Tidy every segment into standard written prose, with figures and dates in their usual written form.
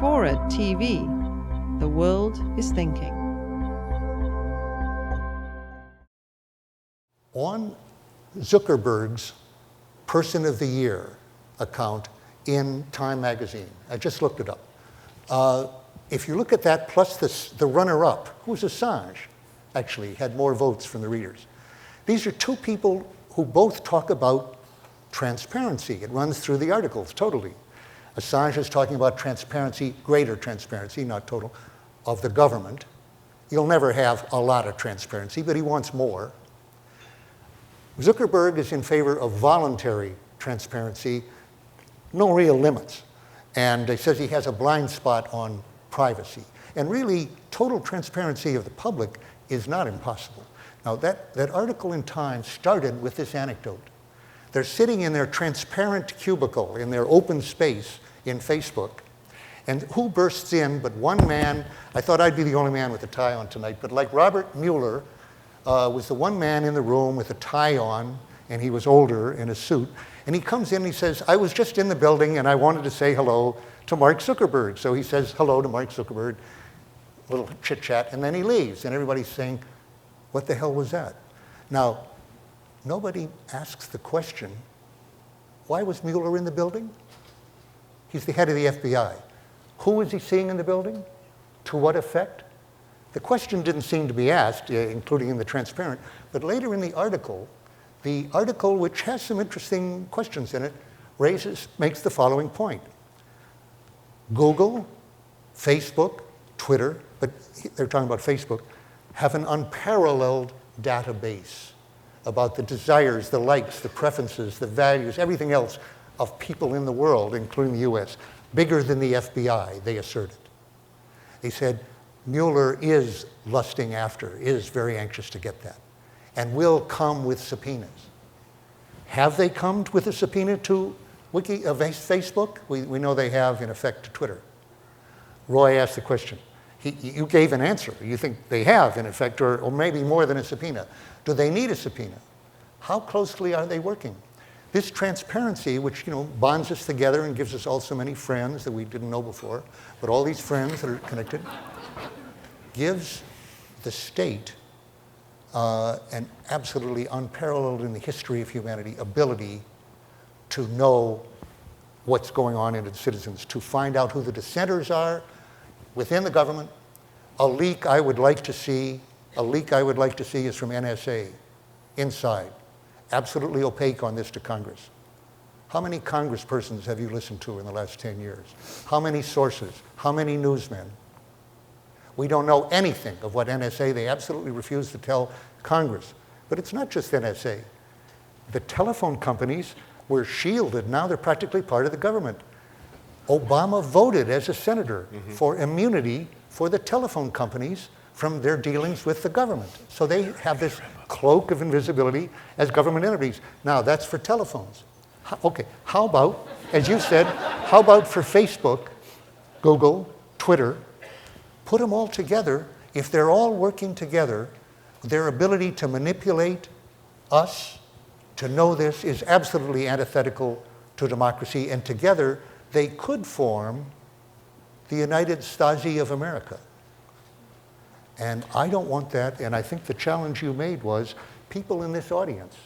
FORA.tv. The world is thinking. On Zuckerberg's Person of the Year account in Time magazine, I just looked it up. If you look at that plus the runner-up, who's Assange, actually had more votes from the readers. These are two people who both talk about transparency. It runs through the articles totally. Assange is talking about transparency, greater transparency, not total, of the government. You'll never have a lot of transparency, but he wants more. Zuckerberg is in favor of voluntary transparency, no real limits. And he says he has a blind spot on privacy. And really, total transparency of the public is not impossible. Now, that article in Time started with this anecdote. They're sitting in their transparent cubicle, in their open space in Facebook, and who bursts in but one man? I thought I'd be the only man with a tie on tonight, but like Robert Mueller was the one man in the room with a tie on, and he was older in a suit, and he comes in and he says, I was just in the building and I wanted to say hello to Mark Zuckerberg. So he says hello to Mark Zuckerberg, a little chit chat, and then he leaves, and everybody's saying, what the hell was that? Now, nobody asks the question, why was Mueller in the building? He's the head of the FBI. Who was he seeing in the building? To what effect? The question didn't seem to be asked, including in the transparent, but later in the article, which has some interesting questions in it, makes the following point. Google, Facebook, Twitter, but they're talking about Facebook, have an unparalleled database about the desires, the likes, the preferences, the values, everything else of people in the world, including the US, bigger than the FBI, they asserted. They said, Mueller is lusting after, is very anxious to get that, and will come with subpoenas. Have they come with a subpoena to Facebook? We know they have, in effect, to Twitter. Roy asked the question. You gave an answer. You think they have, in effect, or maybe more than a subpoena. Do they need a subpoena? How closely are they working? This transparency, which bonds us together and gives us all so many friends that we didn't know before, but all these friends that are connected, gives the state an absolutely unparalleled in the history of humanity ability to know what's going on in its citizens, to find out who the dissenters are within the government. A leak I would like to see is from NSA, inside, absolutely opaque on this to Congress. How many congresspersons have you listened to in the last 10 years? How many sources? How many newsmen? We don't know anything of what NSA, they absolutely refuse to tell Congress. But it's not just NSA. The telephone companies were shielded, now they're practically part of the government. Obama voted as a senator for immunity for the telephone companies from their dealings with the government. So they have this cloak of invisibility as government entities. Now, that's for telephones. Okay, how about, as you said, how about for Facebook, Google, Twitter? Put them all together. If they're all working together, their ability to manipulate us, to know this, is absolutely antithetical to democracy, and together they could form the United Stasi of America. And I don't want that, and I think the challenge you made was people in this audience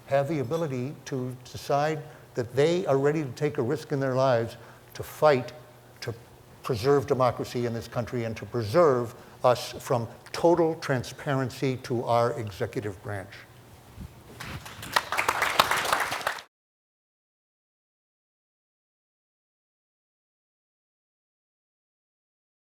have the ability to decide that they are ready to take a risk in their lives to fight to preserve democracy in this country and to preserve us from total transparency to our executive branch.